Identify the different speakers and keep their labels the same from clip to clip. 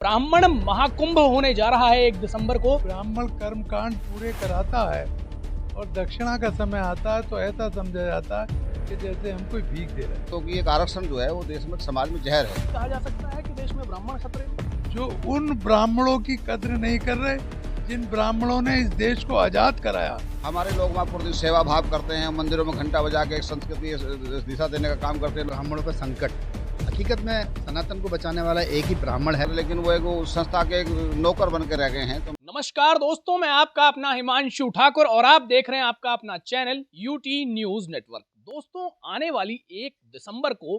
Speaker 1: ब्राह्मण महाकुंभ होने जा रहा है 1 दिसंबर को।
Speaker 2: ब्राह्मण कर्मकांड पूरे कराता है और दक्षिणा का समय आता है तो ऐसा समझा जाता है कि जैसे हम कोई भीख दे रहे हैं।
Speaker 3: क्योंकि एक आरक्षण जो है वो देश में समाज में जहर है।
Speaker 1: कहा जा सकता है कि देश में ब्राह्मण खतरे में।
Speaker 2: जो उन ब्राह्मणों की कद्र नहीं कर रहे जिन ब्राह्मणों ने इस देश को आजाद कराया।
Speaker 3: हमारे लोग वहाँ पूरे दिन सेवा भाव करते हैं, मंदिरों में घंटा बजा के एक संस्कृति दिशा देने का काम करते हैं।
Speaker 4: ब्राह्मणों पर संकट, हकीकत में सनातन को बचाने वाला एक ही ब्राह्मण है,
Speaker 3: लेकिन वो एक संस्था के एक नौकर बन के रह गए हैं। तो
Speaker 1: नमस्कार दोस्तों, मैं आपका अपना हिमांशु ठाकुर और आप देख रहे हैं आपका अपना चैनल यूटी न्यूज नेटवर्क। दोस्तों, आने वाली 1 दिसंबर को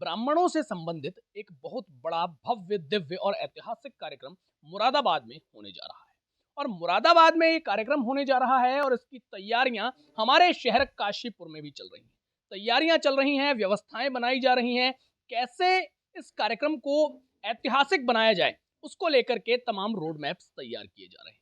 Speaker 1: ब्राह्मणों से संबंधित एक बहुत बड़ा भव्य, दिव्य और ऐतिहासिक कार्यक्रम मुरादाबाद में होने जा रहा है। और मुरादाबाद में ये कार्यक्रम होने जा रहा है और इसकी तैयारियां हमारे शहर काशीपुर में भी चल रही हैं। तैयारियां चल रही हैं, व्यवस्थाएं बनाई जा रही हैं। कैसे इस कार्यक्रम को ऐतिहासिक बनाया जाए, उसको लेकर के तमाम रोड मैप्स तैयार किए जा रहे हैं।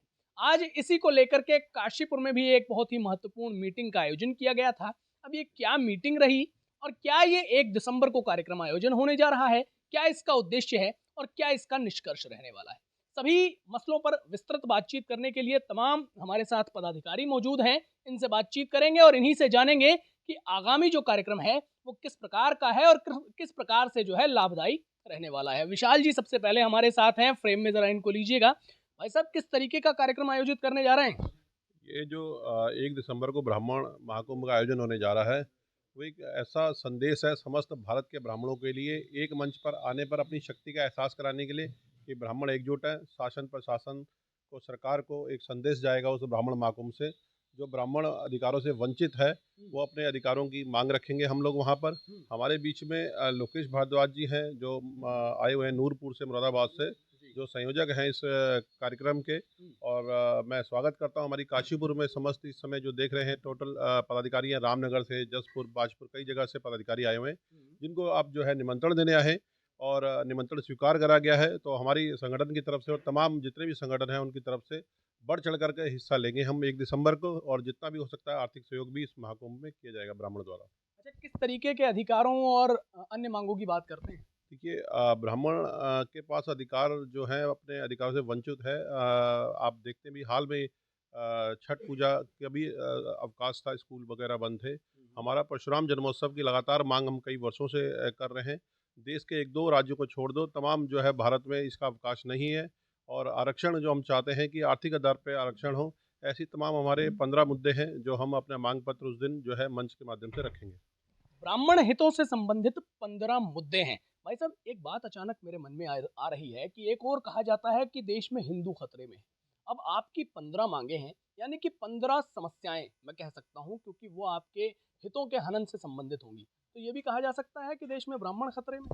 Speaker 1: आज इसी को लेकर के काशीपुर में भी एक बहुत ही महत्वपूर्ण मीटिंग का आयोजन किया गया था। अब ये क्या मीटिंग रही और क्या ये 1 दिसंबर को कार्यक्रम आयोजन होने जा रहा है, क्या इसका उद्देश्य है और क्या इसका निष्कर्ष रहने वाला है, सभी मसलों पर विस्तृत बातचीत करने के लिए तमाम हमारे साथ पदाधिकारी मौजूद हैं। इनसे बातचीत करेंगे और इन्हीं से जानेंगे कि आगामी जो कार्यक्रम है वो किस प्रकार का है और किस प्रकार से जो है लाभदायी रहने वाला है। विशाल जी सबसे पहले हमारे साथ हैं, फ्रेम में जरा इनको लीजिएगा। भाई साहब, किस तरीके का कार्यक्रम आयोजित करने जा रहे हैं?
Speaker 5: ये जो 1 दिसंबर को ब्राह्मण महाकुंभ का आयोजन होने जा रहा है, वो एक ऐसा संदेश है समस्त भारत के ब्राह्मणों के लिए, एक मंच पर आने पर अपनी शक्ति का एहसास कराने के लिए कि ब्राह्मण एकजुट है। शासन प्रशासन को, सरकार को एक संदेश जाएगा उस ब्राह्मण महाकुंभ से। जो ब्राह्मण अधिकारों से वंचित है वो अपने अधिकारों की मांग रखेंगे। हम लोग वहाँ पर, हमारे बीच में लोकेश भारद्वाज जी हैं जो आए हुए हैं नूरपुर से, मुरादाबाद से, जो संयोजक हैं इस कार्यक्रम के। और मैं स्वागत करता हूं हमारी काशीपुर में समस्त इस समय जो देख रहे हैं टोटल पदाधिकारी हैं, रामनगर से, जसपुर, बाजपुर, कई जगह से पदाधिकारी आए हुए हैं जिनको आप जो है निमंत्रण देने आए हैं और निमंत्रण स्वीकार करा गया है। तो हमारी संगठन की तरफ से और तमाम जितने भी संगठन हैं उनकी तरफ से बढ़ चढ़ करके हिस्सा लेंगे हम 1 दिसंबर को, और जितना भी हो सकता है आर्थिक सहयोग भी इस महाकुंभ में किया जाएगा ब्राह्मण द्वारा।
Speaker 1: अच्छा, किस तरीके के अधिकारों और अन्य मांगों की बात करते हैं?
Speaker 5: देखिए, ब्राह्मण के पास अधिकार जो है अपने अधिकारों से वंचित है। आप देखते भी हाल में छठ पूजा का भी अवकाश था, स्कूल वगैरह बंद थे। हमारा परशुराम जन्मोत्सव की लगातार मांग हम कई वर्षों से कर रहे हैं। देश के 1-2 राज्यों को छोड़ दो, तमाम जो है भारत में इसका अवकाश नहीं है। और आरक्षण जो हम चाहते हैं कि आर्थिक आधार पर आरक्षण हो, ऐसी तमाम हमारे 15 मुद्दे हैं जो हम अपने मांग पत्र उस दिन जो है मंच के माध्यम से रखेंगे।
Speaker 1: ब्राह्मण हितों से संबंधित 15 मुद्दे हैं। भाई साहब, एक बात अचानक मेरे मन में आ रही है कि एक और कहा जाता है कि देश में हिंदू खतरे में है। अब आपकी 15 मांगे हैं, यानी कि 15 समस्याएं मैं कह सकता हूं, क्योंकि वो आपके हितों के हनन से संबंधित होंगी। तो ये भी कहा जा सकता है कि देश में ब्राह्मण खतरे में?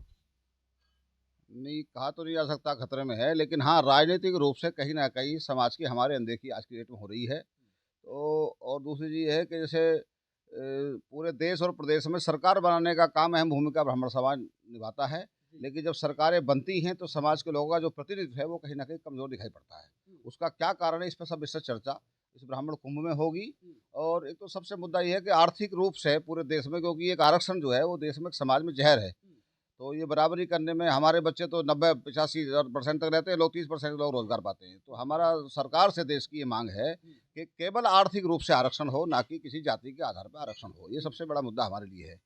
Speaker 3: नहीं, कहा तो नहीं जा सकता खतरे में है, लेकिन हाँ, राजनीतिक रूप से कहीं ना कहीं समाज की हमारे अनदेखी आज की डेट में हो रही है। तो और दूसरी चीज़ है कि जैसे पूरे देश और प्रदेश में सरकार बनाने का काम अहम भूमिका ब्राह्मण समाज निभाता है, लेकिन जब सरकारें बनती हैं तो समाज के लोगों का जो प्रतिनिधित्व है वो कहीं ना कहीं कमज़ोर दिखाई पड़ता है। उसका क्या कारण है, इस पर सब विस्तृत चर्चा इस ब्राह्मण कुंभ में होगी। और एक तो सबसे मुद्दा ये है कि आर्थिक रूप से पूरे देश में, क्योंकि एक आरक्षण जो है वो देश में समाज में जहर है, तो ये बराबरी करने में हमारे बच्चे तो 90-85% तक रहते हैं, लोग 30% लोग रोजगार पाते हैं। तो हमारा सरकार से देश की ये मांग है कि केवल आर्थिक रूप से आरक्षण हो, ना कि किसी जाति के आधार पर आरक्षण हो। ये सबसे बड़ा मुद्दा हमारे लिए है।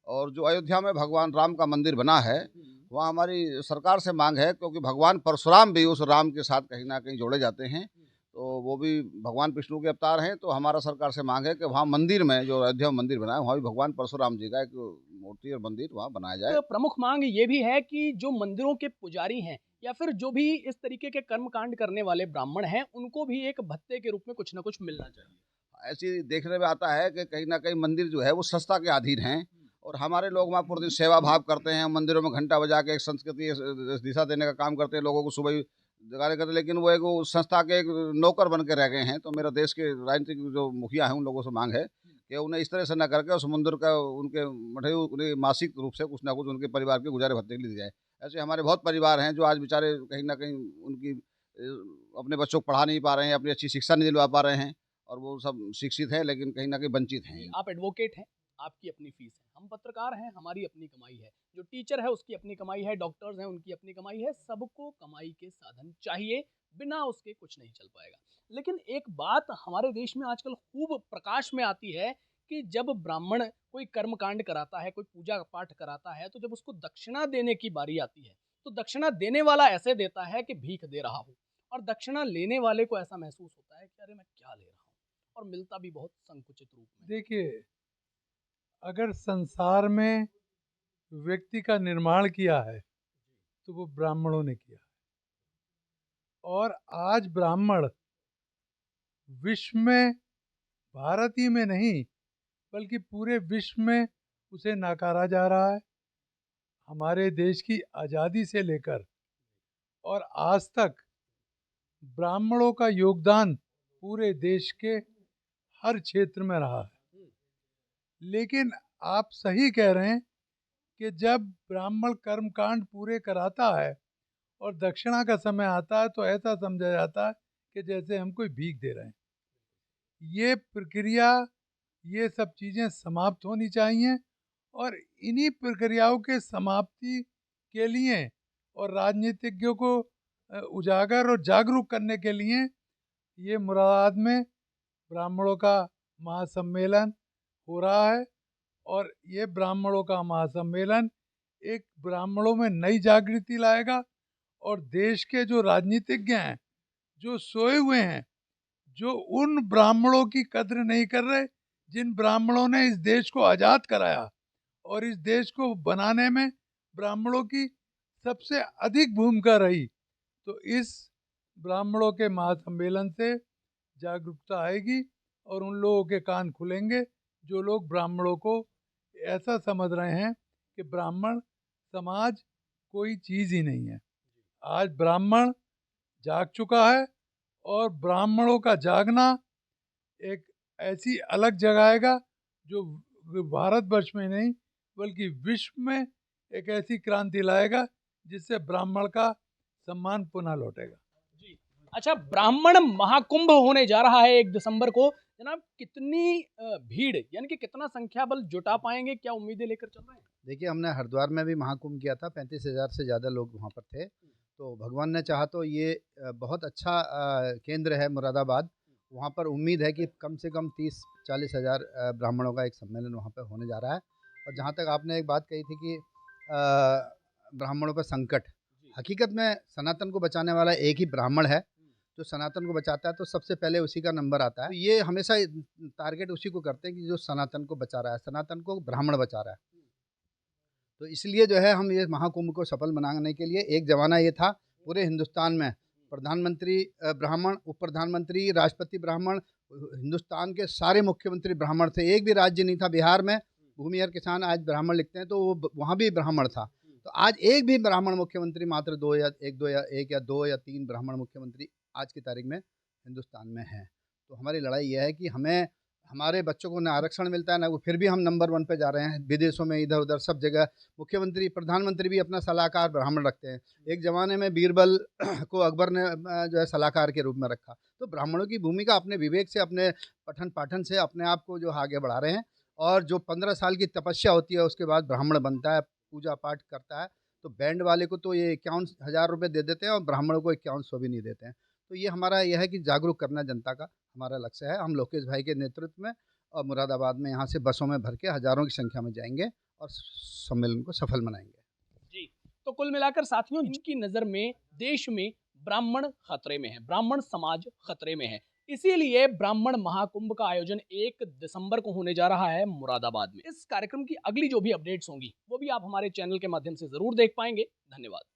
Speaker 3: और जो अयोध्या में भगवान राम का मंदिर बना है, वहाँ हमारी सरकार से मांग है, क्योंकि भगवान परशुराम भी उस राम के साथ कहीं ना कहीं जोड़े जाते हैं, तो वो भी भगवान विष्णु के अवतार हैं। तो हमारा सरकार से मांग है कि वहाँ मंदिर में, जो अयोध्या में मंदिर बना है, वहाँ भी भगवान परशुराम जी का एक मूर्ति और मंदिर वहाँ बनाया जाए।
Speaker 1: तो प्रमुख मांग ये भी है कि जो मंदिरों के पुजारी हैं या फिर जो भी इस तरीके के कर्मकांड करने वाले ब्राह्मण हैं, उनको भी एक भत्ते के रूप में कुछ ना कुछ मिलना चाहिए।
Speaker 3: ऐसी देखने में आता है कि कहीं ना कहीं मंदिर जो है वो संस्था के अधीन हैं, और हमारे लोग वहाँ पूरे दिन सेवा भाव करते हैं, मंदिरों में घंटा बजा के एक संस्कृति दिशा देने का काम करते हैं, लोगों को सुबह जगाने करते हैं, लेकिन वो एक संस्था के एक नौकर बन के रह गए हैं। तो मेरा देश के राजनीतिक जो मुखिया हैं उन लोगों से मांग है कि उन्हें इस तरह से न करके उस मंदिर का उनके मठे उन्हें मासिक रूप से कुछ ना कुछ उनके परिवार के गुजारे भत्ते के लिए दिया जाए। ऐसे हमारे बहुत परिवार हैं जो आज बेचारे कहीं ना कहीं उनकी अपने बच्चों को पढ़ा नहीं पा रहे हैं, अपनी अच्छी शिक्षा नहीं दिलवा पा रहे हैं, और वो सब शिक्षित हैं लेकिन कहीं ना कहीं वंचित हैं।
Speaker 1: आप एडवोकेट हैं, आपकी अपनी फीस है, हम पत्रकार हैं, हमारी अपनी कमाई है, जो टीचर है उसकी अपनी कमाई है, डॉक्टर्स हैं उनकी अपनी कमाई है, सबको कमाई के साधन चाहिए, बिना उसके कुछ नहीं चल पाएगा। लेकिन एक बात हमारे देश में आजकल खूब प्रकाश में आती है कि जब ब्राह्मण कोई कर्मकांड कराता है, कोई पूजा पाठ कराता है, तो जब उसको दक्षिणा देने की बारी आती है, तो दक्षिणा देने वाला ऐसे देता है कि भीख दे रहा हो, और दक्षिणा लेने वाले को ऐसा महसूस होता है कि अरे मैं क्या ले रहा हूँ, और मिलता भी बहुत संकुचित रूप में।
Speaker 2: देखिए, अगर संसार में व्यक्ति का निर्माण किया है तो वो ब्राह्मणों ने किया है। और आज ब्राह्मण विश्व में, भारत ही में नहीं बल्कि पूरे विश्व में उसे नकारा जा रहा है। हमारे देश की आज़ादी से लेकर और आज तक ब्राह्मणों का योगदान पूरे देश के हर क्षेत्र में रहा है। लेकिन आप सही कह रहे हैं कि जब ब्राह्मण कर्मकांड पूरे कराता है और दक्षिणा का समय आता है तो ऐसा समझा जाता है कि जैसे हम कोई भीख दे रहे हैं। ये प्रक्रिया, ये सब चीज़ें समाप्त होनी चाहिए, और इन्हीं प्रक्रियाओं के समाप्ति के लिए और राजनीतिज्ञों को उजागर और जागरूक करने के लिए ये मुरादाबाद में ब्राह्मणों का महासम्मेलन हो रहा है। और ये ब्राह्मणों का महासम्मेलन एक ब्राह्मणों में नई जागृति लाएगा, और देश के जो राजनीतिज्ञ हैं, जो सोए हुए हैं, जो उन ब्राह्मणों की कद्र नहीं कर रहे जिन ब्राह्मणों ने इस देश को आज़ाद कराया, और इस देश को बनाने में ब्राह्मणों की सबसे अधिक भूमिका रही, तो इस ब्राह्मणों के महासम्मेलन से जागरूकता आएगी और उन लोगों के कान खुलेंगे जो लोग ब्राह्मणों को ऐसा समझ रहे हैं कि ब्राह्मण समाज कोई चीज़ ही नहीं है। आज ब्राह्मण जाग चुका है, और ब्राह्मणों का जागना एक ऐसी अलग जगाएगा जो भारतवर्ष में नहीं बल्कि विश्व में एक ऐसी क्रांति लाएगा जिससे ब्राह्मण का सम्मान पुनः लौटेगा।
Speaker 1: जी, अच्छा, ब्राह्मण महाकुंभ होने जा रहा है 1 दिसंबर को। जनाब, कितनी भीड़, यानी कि कितना संख्या बल जुटा पाएंगे, क्या उम्मीदें लेकर चल रहे हैं?
Speaker 4: देखिए, हमने हरिद्वार में भी महाकुंभ किया था, 35,000 से ज़्यादा लोग वहाँ पर थे। तो भगवान ने चाहा तो ये बहुत अच्छा केंद्र है मुरादाबाद। वहाँ पर उम्मीद है कि कम से कम 30-40 हज़ार ब्राह्मणों का एक सम्मेलन वहाँ पर होने जा रहा है। और जहाँ तक आपने एक बात कही थी कि ब्राह्मणों पर संकट, हकीकत में सनातन को बचाने वाला एक ही ब्राह्मण है। जो सनातन को बचाता है तो सबसे पहले उसी का नंबर आता है। तो ये हमेशा टारगेट उसी को करते हैं कि जो सनातन को बचा रहा है, सनातन को ब्राह्मण बचा रहा है। तो इसलिए जो है हम ये महाकुंभ को सफल बनाने के लिए, एक ज़माना ये था पूरे हिंदुस्तान में प्रधानमंत्री ब्राह्मण, उप प्रधानमंत्री, राष्ट्रपति ब्राह्मण, हिंदुस्तान के सारे मुख्यमंत्री ब्राह्मण थे। एक भी राज्य नहीं था, बिहार में भूमिहर किसान आज ब्राह्मण लिखते हैं तो वो वहाँ भी ब्राह्मण था। तो आज एक भी ब्राह्मण मुख्यमंत्री, मात्र 2 या 3 ब्राह्मण मुख्यमंत्री आज की तारीख में हिंदुस्तान में हैं। तो हमारी लड़ाई यह है कि हमें, हमारे बच्चों को ना आरक्षण मिलता है ना, वो फिर भी हम नंबर 1 पे जा रहे हैं। विदेशों में इधर उधर सब जगह मुख्यमंत्री, प्रधानमंत्री भी अपना सलाहकार ब्राह्मण रखते हैं। एक ज़माने में बीरबल को अकबर ने जो है सलाहकार के रूप में रखा। तो ब्राह्मणों की भूमिका अपने विवेक से, अपने पठन पाठन से अपने आप को जो आगे बढ़ा रहे हैं। और जो 15 साल की तपस्या होती है उसके बाद ब्राह्मण बनता है, पूजा पाठ करता है। तो बैंड वाले को तो ये 51,000 रुपये दे देते हैं और ब्राह्मणों को 5100 भी नहीं देते हैं। तो ये हमारा यह है कि जागरूक करना जनता का हमारा लक्ष्य है। हम लोकेश भाई के नेतृत्व में और मुरादाबाद में यहाँ से बसों में भर के हज़ारों की संख्या में जाएंगे और सम्मेलन को सफल बनाएंगे।
Speaker 1: जी, तो कुल मिलाकर साथियों, जिनकी नज़र में देश में ब्राह्मण खतरे में है, ब्राह्मण समाज खतरे में है, इसीलिए ब्राह्मण महाकुंभ का आयोजन 1 दिसंबर को होने जा रहा है मुरादाबाद में। इस कार्यक्रम की अगली जो भी अपडेट्स होंगी वो भी आप हमारे चैनल के माध्यम से जरूर देख पाएंगे। धन्यवाद।